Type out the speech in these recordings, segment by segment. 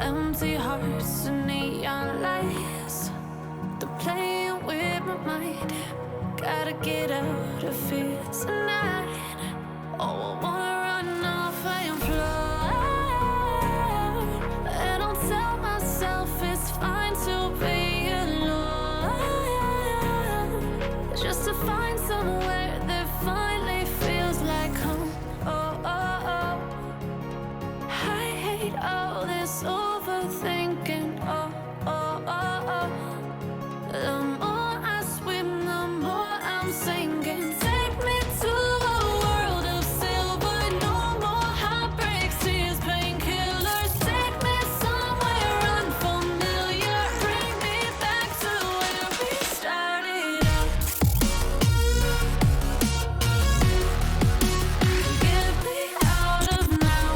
Empty hearts and neon lights, they're playing with my mind. Gotta get out of here tonight. Oh, I wanna run off and fly, and I'll tell myself it's fine to be alone, just to find somewhere that finally feels like home. Oh, oh, oh. I hate all this overthinking. Oh, oh, oh, oh. The more I swim, the more I'm sinking. Take me to a world of silver. No more heartbreaks, tears, painkillers. Take me somewhere unfamiliar. Bring me back to where we started out. Get me out of now,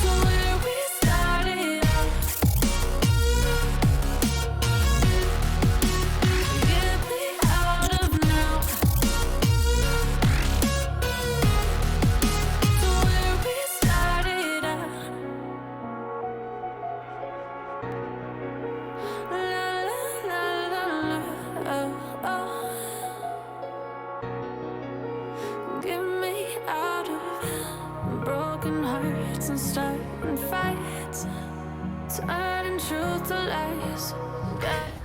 to where we started out. Get me out of now, to where we started out. La la la la la, oh, oh. Get me out of broken hearts and starting fights, turning truth to lies.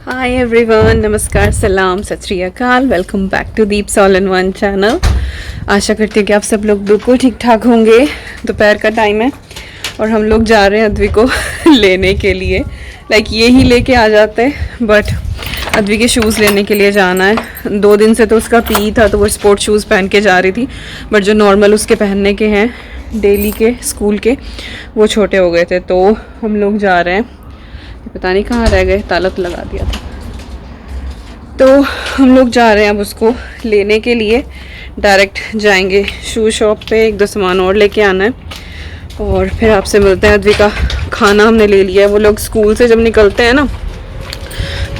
Hi everyone, नमस्कार, सलाम, सत श्री अकाल। Welcome back to Deep's all in one channel. आशा करती हूँ कि आप सब लोग बिल्कुल ठीक ठाक होंगे। दोपहर का टाइम है और हम लोग जा रहे हैं अद्वी को लेने के लिए। ये ही लेके आ जाते हैं, बट अद्वी के शूज़ लेने के लिए जाना है। 2 दिन से तो उसका पी था, तो वो स्पोर्ट शूज़ पहन के जा रही थी, बट जो नॉर्मल उसके पहनने के हैं डेली के स्कूल के, वो छोटे हो गए थे। तो हम लोग जा रहे हैं, पता नहीं कहाँ रह गए, ताला तो लगा दिया था। तो हम लोग जा रहे हैं अब उसको लेने के लिए। डायरेक्ट जाएंगे शू शॉप पे, 1-2 सामान और लेके आना है और फिर आपसे मिलते हैं। अद्वी का खाना हमने ले लिया है। वो लोग स्कूल से जब निकलते हैं ना,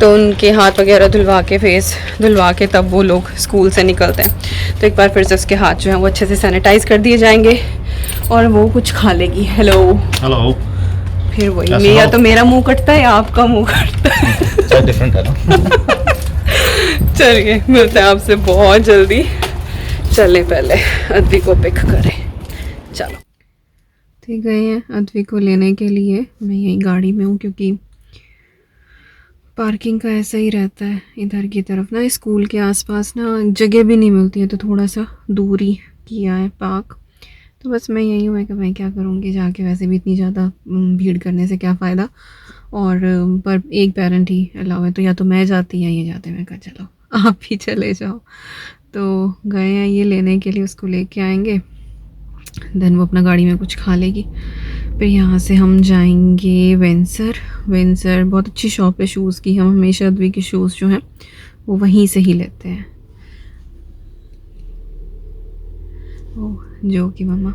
तो उनके हाथ वगैरह धुलवा के, फेस धुलवा के, तब वो लोग स्कूल से निकलते हैं। तो एक बार फिर से उसके हाथ जो हैं वो अच्छे से सैनिटाइज़ कर दिए जाएंगे और वो कुछ खा लेगी। Hello hello. फिर वही, या तो मेरा मुंह कटता है या आपका मुंह कटता है। डिफरेंट है ना। चलिए मिलते हैं आपसे बहुत जल्दी। चलें पहले अद्वी को पिक करें। चलो, ठीक गए हैं अद्वी को लेने के लिए। मैं यही गाड़ी में हूँ क्योंकि पार्किंग का ऐसा ही रहता है इधर की तरफ ना, स्कूल के आसपास ना जगह भी नहीं मिलती है, तो थोड़ा सा दूरी किया है पार्क। तो बस मैं यही हूँ कि मैं क्या करूँगी जाके, वैसे भी इतनी ज़्यादा भीड़ करने से क्या फ़ायदा। और पर एक पेरेंट ही अलाउ है, तो या तो मैं जाती या ये जाते। मैं कहा चलो आप ही चले जाओ। तो गए हैं ये लेने के लिए, उसको लेके आएंगे, देन वो अपना गाड़ी में कुछ खा लेगी। फिर यहाँ से हम जाएंगे वेंसर। वेंसर बहुत अच्छी शॉप है शूज़ की। हम हमेशा अद्वी के शूज़ जो हैं वो वहीं से ही लेते हैं। ओह जो कि मम्मा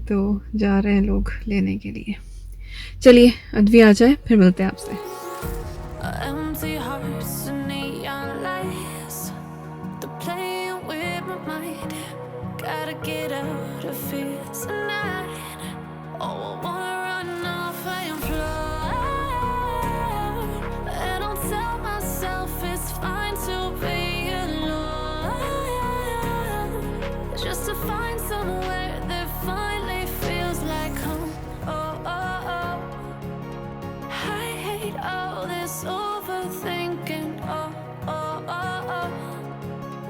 तो जा रहे हैं लोग लेने के लिए। चलिए अद्वी आ जाए, फिर मिलते हैं आपसे। Empty hearts and neon lights, they're playing with my mind. Gotta get out of here tonight. Oh, I wanna run off and fly, and I'll tell myself it's fine to be alone, just to find somewhere that finally feels like home. Oh, oh, oh. I hate all this overthinking. Oh, oh, oh, oh.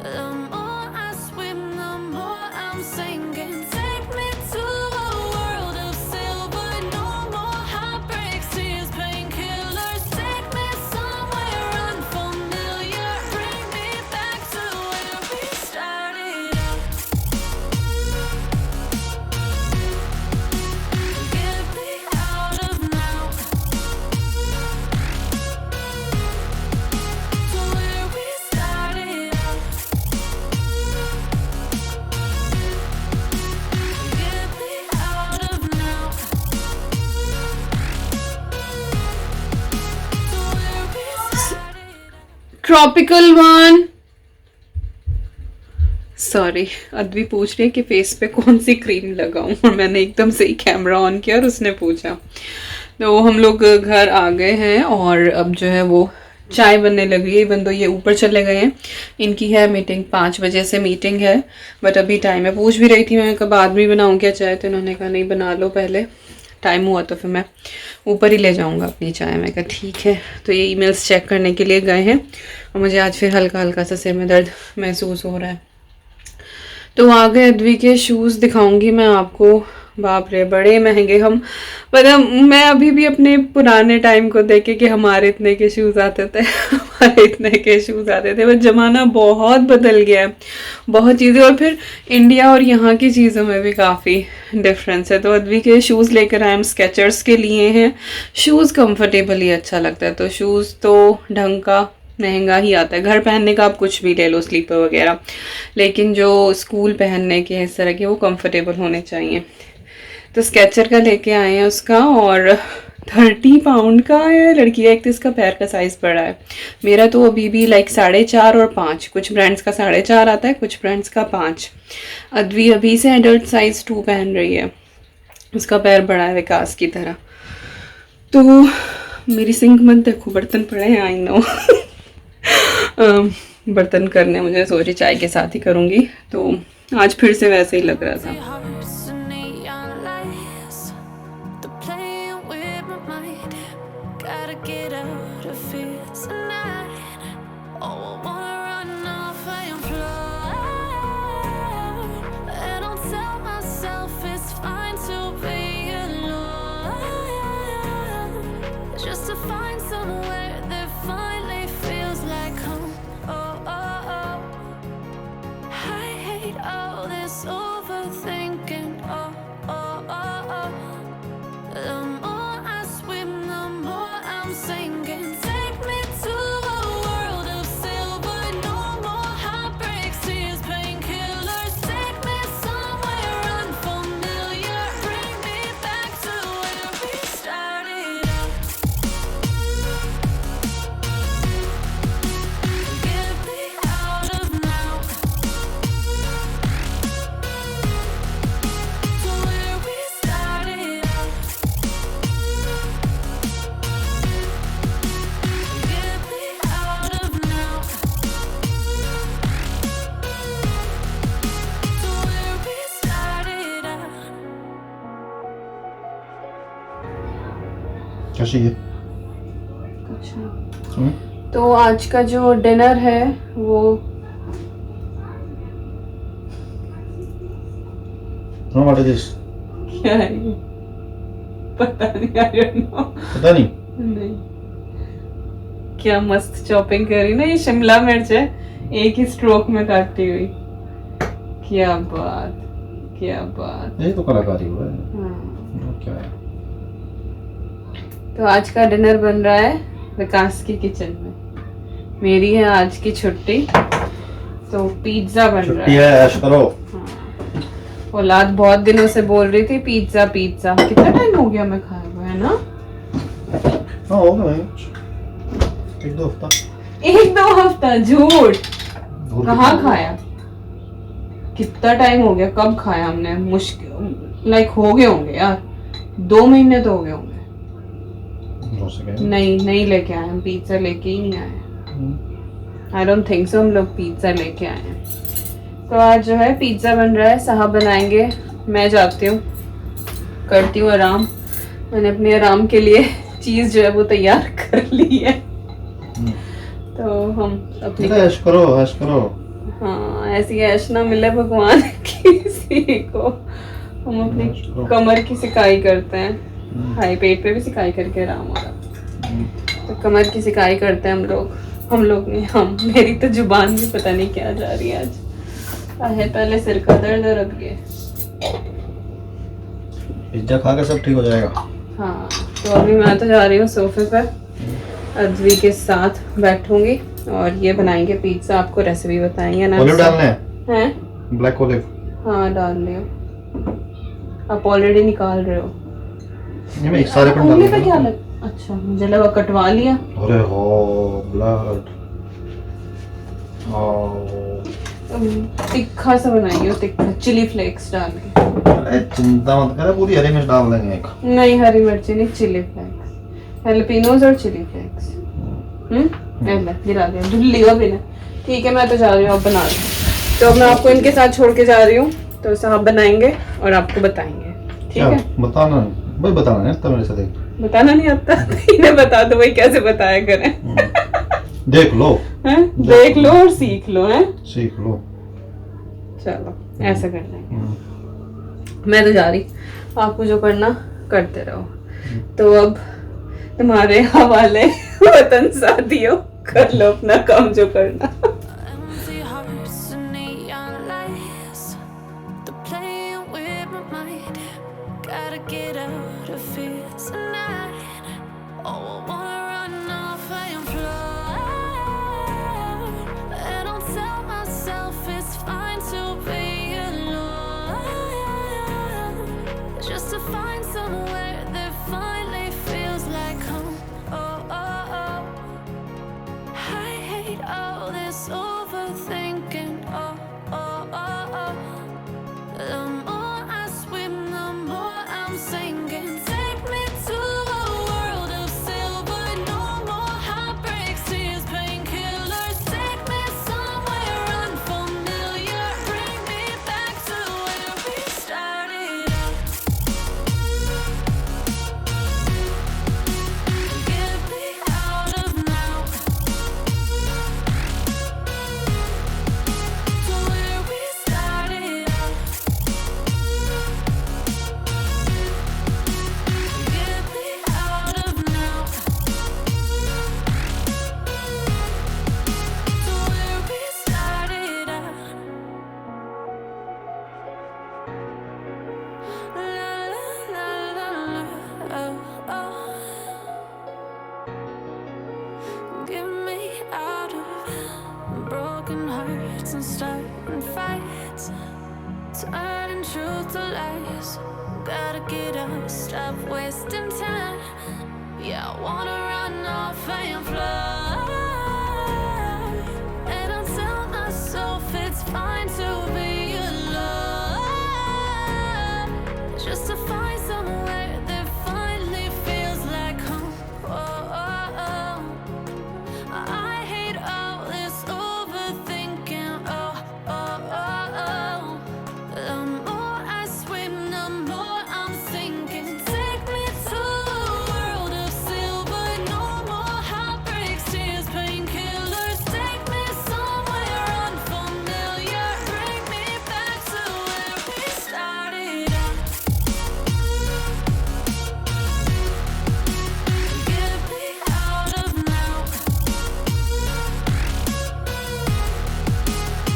The more I swim, the more I'm sinking. Take me to a world of silver. No more heartbreaks, tears, painkillers. Take me somewhere unfamiliar. Bring me back to where we started out. Get me out of now, to where we started out. Get me out of now, to where we started out. Tropical one sorry, Advi पूछ रही है कि face पे कौन सी cream लगाऊं, और मैंने एकदम से ही कैमरा ऑन किया और उसने पूछा। तो हम लोग घर आ गए हैं और अब जो है वो चाय बनने लगी है। इवन तो ये ऊपर चले गए हैं, इनकी है मीटिंग, 5 बजे से मीटिंग है, बट अभी टाइम है। पूछ भी रही थी मैं कब बाद में बनाऊँ क्या चाय, तो इन्होंने कहा नहीं बना लो पहले, टाइम हुआ तो फिर मैं ऊपर ही ले जाऊंगा अपनी चाय। मैं कहा ठीक है। तो ये ईमेल्स चेक करने के लिए गए हैं और मुझे आज फिर हल्का हल्का सा सिर में दर्द महसूस हो रहा है। तो आ गए अद्वी के शूज़, दिखाऊंगी मैं आपको। बाप रे बड़े महंगे। हम पता, मैं अभी भी अपने पुराने टाइम को देखे कि हमारे इतने के शूज़ आते थे हमारे इतने के शूज़ आते थे। बट ज़माना बहुत बदल गया है, बहुत चीज़ें, और फिर इंडिया और यहाँ की चीज़ों में भी काफ़ी डिफरेंस है। तो अद्वी के शूज़ लेकर आए हम, स्केचर्स के लिए हैं। शूज़ कंफर्टेबल ही अच्छा लगता है, तो शूज़ तो ढंग का महंगा ही आता है। घर पहनने का आप कुछ भी ले लो, स्लीपर वगैरह, लेकिन जो स्कूल पहनने के इस तरह के वो कंफर्टेबल होने चाहिए। तो स्केचर का लेके आए हैं उसका, और 30 पाउंड का है। लड़की का एक तो इसका पैर का साइज़ बड़ा है, मेरा तो अभी भी लाइक 4.5 और 5, कुछ ब्रांड्स का 4.5 आता है, कुछ ब्रांड्स का 5। अद्वी अभी से एडल्ट साइज़ 2 पहन रही है, उसका पैर बड़ा है विकास की तरह। तो मेरी सिंक मत देखो, बर्तन पड़े हैं, आई नो बर्तन करने मुझे सोची चाय के साथ ही करूँगी, तो आज फिर से वैसे ही लग रहा था। Just to find somewhere that finally feels like home. Oh, oh, oh. I hate all this overthinking. Oh, oh, oh, oh. The more I swim, the more I'm sinking. Take me to a world of silver. No more heartbreaks, tears, painkillers. Take me somewhere unfamiliar. Bring me back to where we started out. क्या चाहिए? तो आज का जो dinner है वो what is this? क्या है ये? पता नहीं, आई डोंट नो। पता नहीं? नहीं। क्या मस्त चॉपिंग करी ना, ये शिमला मिर्च है, एक ही स्ट्रोक में काटी हुई। क्या बात, क्या बात। ये तो कलाकारी हुआ है। हाँ। क्या है? तो आज का डिनर बन रहा है विकास की किचन में। मेरी है आज की छुट्टी, तो पिज्जा बन रहा है। ऐश करो। हाँ। औलाद बहुत दिनों से बोल रही थी पिज्जा पिज्जा। कितना टाइम हो गया मैं खाए हुए, है ना? हाँ हो गया, 1-2 हफ्ता। 1-2 हफ्ता? झूठ। कहाँ खाया? कितना टाइम हो गया, कब खाया हमने? मुश्किल लाइक हो गए होंगे यार, 2 महीने तो हो गए होंगे। नहीं लेके आए हम, पिज्जा लेके ही नहीं आए। आई डोंट थिंक सो हम लोग पिज्जा लेके आए हैं। तो आज जो है पिज्जा बन रहा है, साहब बनाएंगे, मैं जाती हूँ, करती हूँ आराम। मैंने अपने आराम के लिए चीज़ जो है वो तैयार कर ली है। तो हम अपनी ऐश करो। हाँ, ऐसी ऐश ना मिले भगवान किसी को। हम अपनी कमर की सिकाई करते हैं, हाई पेट पे भी सिकाई करके आराम होगा। तो कमर की सिकाई करते हैं हम लोग नहीं, हम, मेरी तो जुबान भी पता नहीं क्या जा रही है आज। है पहले सिर का दर्द और अब ये। पिज्जा खा के सब ठीक हो जाएगा। हाँ, तो अभी मैं तो जा रही हूँ सोफे पर, अद्वी के साथ बैठूंगी और ये बनाएंगे पिज्जा। आपको रेसिपी बताएंगे ना? ऑलिव डालना है? Black olive? हाँ डाल लियो, आप ऑलरेडी निकाल रहे हो। ये मैं एक सारे पर डाल दूंगा। क्या लग, अच्छा मुझे लगा कटवा लिया। अरे हो ब्लड। तिखा सा बनाइए, तिखा चिली फ्लेक्स डाल के। अरे चिंता मत करे, पूरी हरी मिर्च डाल देंगे एक। नहीं, हरी मिर्ची नहीं, चिली फ्लेक्स, हेलपिनोज और चिली फ्लेक्स। गिरा दिया, धुल्ली का बिना। ठीक है, मैं तो जा रही हूँ, अब बना रही हूँ। तो मैं आपको इनके साथ छोड़ के जा रही हूँ, तो साहब बनाएंगे और आपको बताएंगे। ठीक है, बताना भाई, बताना नहीं आता मेरे साथ एक। बताना नहीं आता? इन्हें बता दो भाई, कैसे बताया करें। देख लो हैं, देख लो और सीख लो, हैं, सीख लो। चलो ऐसा कर लेंगे। मैं तो जा रही, आपको जो करना करते रहो। तो अब तुम्हारे हवाले वतन साथियों, कर लो अपना काम जो करना। Empty hearts and neon lights, they're playing with my mind. Gotta get out of here tonight. Oh, I wanna run off and fly. And I'll tell myself it's fine to be alone, just to find somewhere that finally feels like home. Oh, oh, oh. I hate all this overthinking. Oh, oh, oh, oh. The more I swim, the more I'm sinking. Take me to a world of silver. No more heartbreaks, tears, painkillers. Take me somewhere unfamiliar. Bring me back to where we started out. Get me out of now. To where we started out. Get me out of now. To where we started out. La la la la la. Oh, oh. Get me out of broken hearts and starting fights, turning truth to lies. Gotta get up, stop wasting time. Yeah, I wanna run off and fly. And I'll tell myself it's fine to be alone, just to find somewhere that finally feels like home. Oh, oh, oh. I hate all this overthinking. Oh, oh, oh, oh. The more I swim, the more I'm sinking. Take me to a world of silver. No more heartbreaks, tears, painkillers. Take me somewhere unfamiliar. Bring me back to where we started out. Get me out of now.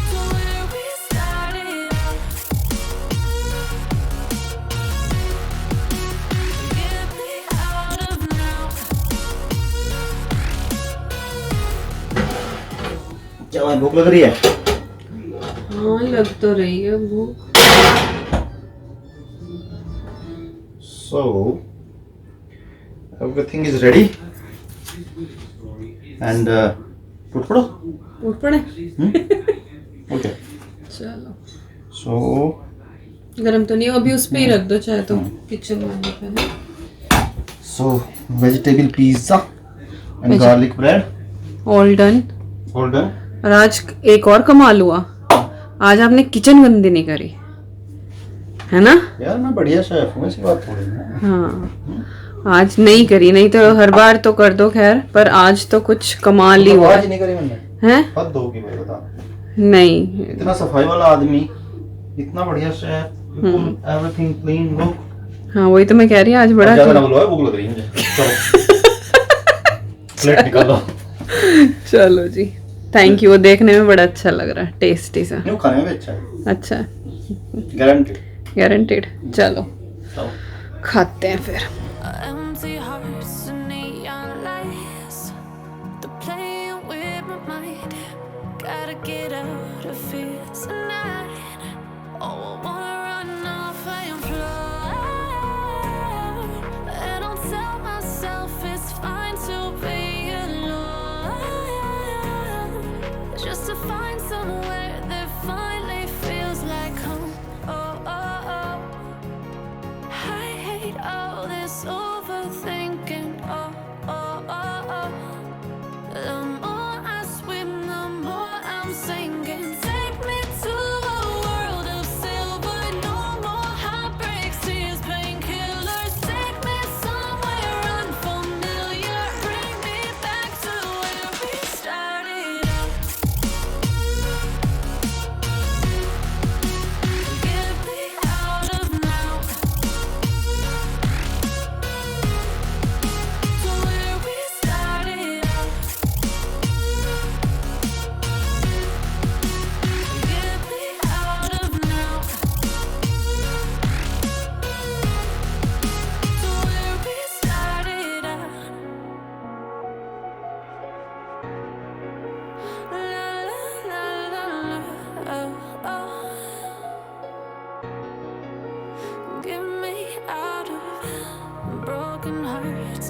To where we started out. Get me out of now. क्या भाई, भूख लग रही है? हाँ, लग तो रही है भूख। So everything is ready and टूट पड़ो। उठ पड़े। Okay. चलो, So गरम तो नहीं हो अभी, उस पे ही रख दो चाहे तो, किचन वाले पे ना। vegetable pizza and garlic bread. All done. All done. और आज एक और कमाल हुआ, आज आपने किचन गंदी नहीं करी, है ना? यार मैं बढ़िया शेफ हूँ, ऐसी बात थोड़ी है। हाँ, आज नहीं करी, नहीं तो हर बार तो कर दो खैर, पर आज तो कुछ कमाल ही हुआ आज नहीं करी मैंने। है। हद होगी भाई, बता। नहीं, इतना सफाई वाला आदमी, इतना बढ़िया शेफ, बिल्कुल एवरीथिंग क्लीन लुक। हाँ वही तो मैं कह रही हूँ, आज बड़ा ज्यादा ना बोलो, भूख लग रही है मुझे। चलो प्लेट निकालो। चलो जी, थैंक यू। वो देखने में बड़ा अच्छा लग रहा है, टेस्टी सा। क्यों, खाने में भी अच्छा है, अच्छा, गारंटेड। गारंटेड। चलो चलो खाते हैं फिर। Empty hearts and neon lights, they're playing with my mind. Gotta get out of here tonight. Oh, I wanna run off and fly. And I'll tell myself it's fine to be alone, just to find somewhere that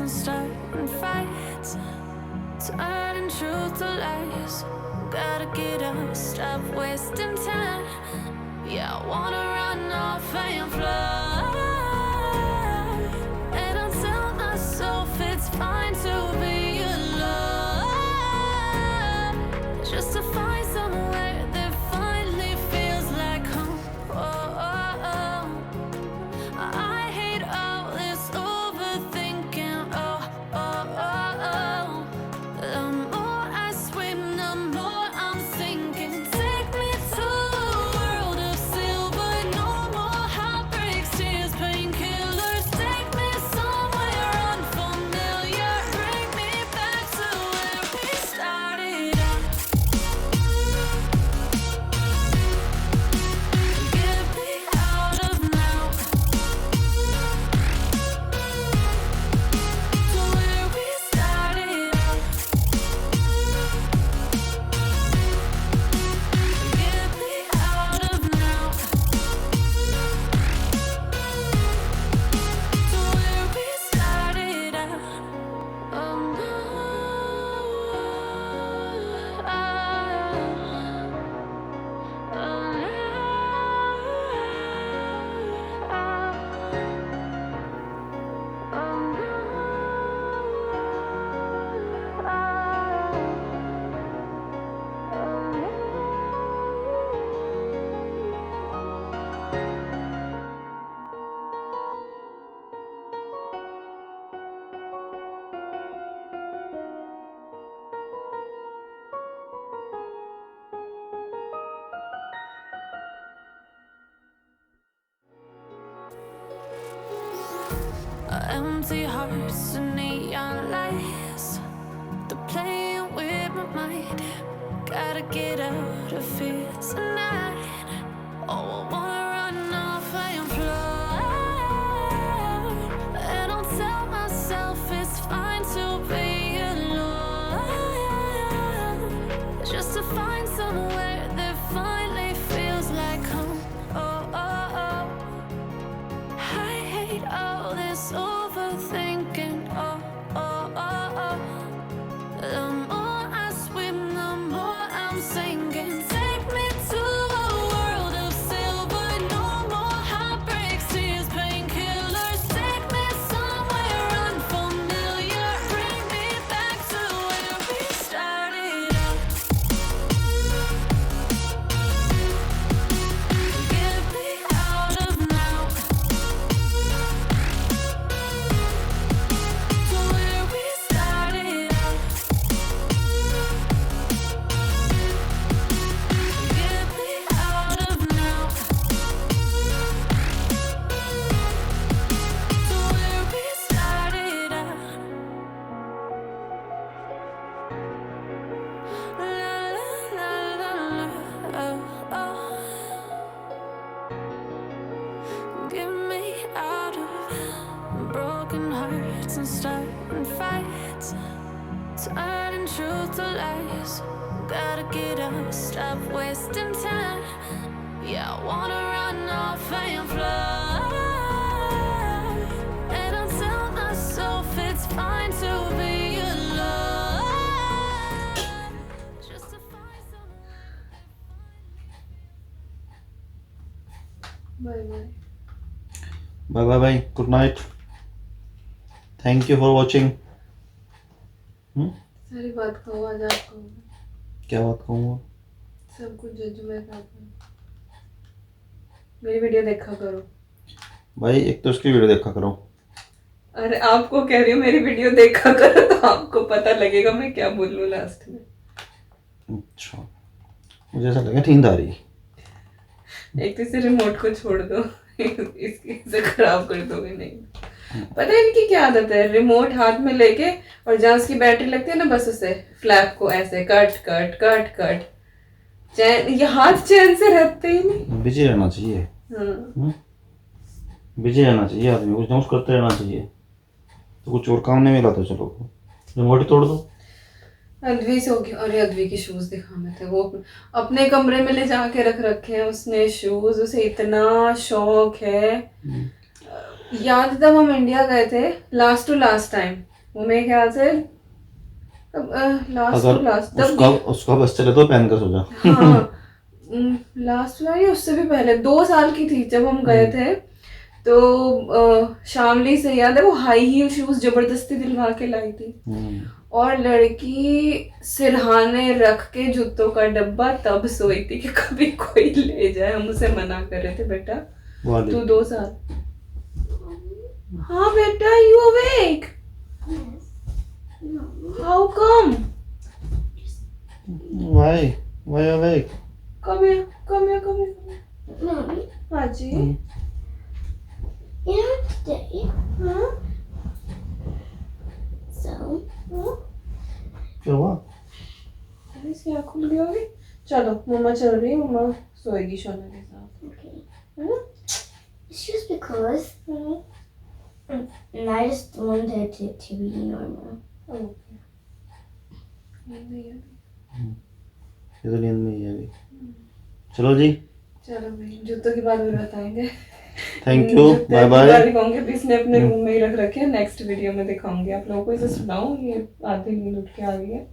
and starting fights, turning truth to lies. Gotta get up, stop wasting time. Yeah, I wanna run off and fly. And I'll tell myself it's fine to be alone, just to find somewhere that finally feels like home. Oh, oh, oh. I hate all this overthinking. Oh, oh, oh, oh. The more I swim, the more I'm sinking. Take me to a world of silver. No more heartbreaks, tears, painkillers. Take me somewhere unfamiliar. Bring me back to where we started out. Get me out of now. To where we started out. Get me out of now. To where we started out. Oh no. Empty hearts and neon lights, they're playing with my mind. Gotta get out of here tonight. Oh, I wanna run off and fly. And I'll tell myself it's fine to be alone, just to find somewhere that finally feels like home. Oh, oh, oh. I hate all this overthinking. Oh, oh, oh, oh. The more I swim, the more I'm sinking. Take me to a world of silver. No more heartbreaks, tears, painkillers. Take me somewhere unfamiliar. Bring me back to where we started out. Get me out of now. To where we started out. Get me out of now. To where we started out. La la la la la. Oh, oh. Get me out of broken hearts and starting fights, turning truth to lies. Gotta get up, stop wasting time. Yeah, I wanna run off and fly. And I'll tell myself it's fine to be alone, just to find someone. Bye bye. Bye bye bye. Good night. Thank you for watching. सारी बात कहो आज आपको. क्या बात कहूँगा? सब कुछ जज मैं करता हूँ. मेरी वीडियो देखा करो. भाई एक तो उसकी वीडियो देखा करो. अरे आपको कह रही हूँ मेरी वीडियो देखा करो तो आपको पता लगेगा मैं क्या बोलूँ लास्ट में. अच्छा, मुझे ऐसा लगा नींद आ रही. एक तो इसे रिमोट को छोड़ दो. इसे खराब कर दोगे. नहीं पता है इनकी क्या आदत है. रिमोट हाथ में लेके और जहाँ उसकी बैटरी लगती है ना बस उसे फ्लैप को ऐसे कट कट कट कट. चैन ये हाथ चैन से रहते ही नहीं. बिजी रहना चाहिए. बिजी रहना चाहिए आदमी. कुछ ना कुछ करते रहना चाहिए. तो कुछ और काम नहीं मिला तो चलो रिमोट ही तोड़ दो. अद्वी से हो गया. अरे अद्वी के शूज दिखाने थे. वो अपने कमरे में ले जाके रख रखे हैं उसने शूज. उसे इतना शौक है. याद जब हम इंडिया गए थे लास्ट टू लास्ट टाइम वो मेरे ख्याल से लास्ट अगर लास्ट उसका बस चले तो पहन कर सो जा। हाँ लास्ट वाला या उससे भी पहले 2 साल की थी जब हम गए थे। तो शामली से याद है वो हाई हील शूज जबरदस्ती दिलवा के लाई थी। और लड़की सिरहाने रख के जूतों का डब्बा तब सोई थी कि कभी कोई ले जाए। हम उसे मना कर रहे थे बेटा तू 2 साल। हाँ बेटा you awake? How come? Why awake? Come here, come here, come here. Mommy, हाँ जी। you know today, हाँ so क्या हुआ? अरे इसकी आँख खुल गई होगी। चलो मम्मा चल रही है, मम्मा सोएगी शोना के साथ। okay. हाँ? It's just because and I just wanted it to be normal. Okay. ये तो नींद में ही है अभी। चलो जी, चलो भाई जूतों की बात भी बताएंगे। Thank you, bye bye. दिखाऊंगे भी इसने अपने रूम में ही रख रखे हैं, नेक्स्ट वीडियो में दिखाऊंगी आप लोगों को। इसे सुनाऊं, ये आधी नींद उठ के आ गई है।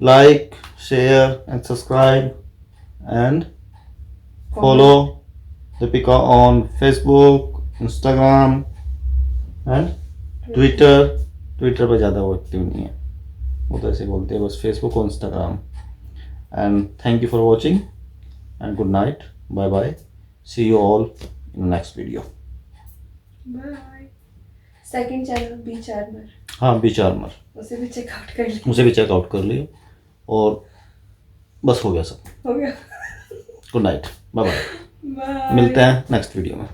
Like, share and subscribe and follow Deepika on Facebook, Instagram and Twitter पे ज़्यादा वो एक्टिव नहीं है, वो तो ऐसे बोलते हैं बस Facebook और Instagram। And thank you for watching and good night, bye bye, see you all in the next video। Bye. Second channel beach armour, हाँ बीच आर्मर, उसे भी चेकआउट कर लिया। उसे भी चेकआउट कर लियो और बस हो गया सब। हो गया। Good night, bye bye, bye. मिलते हैं नेक्स्ट वीडियो में।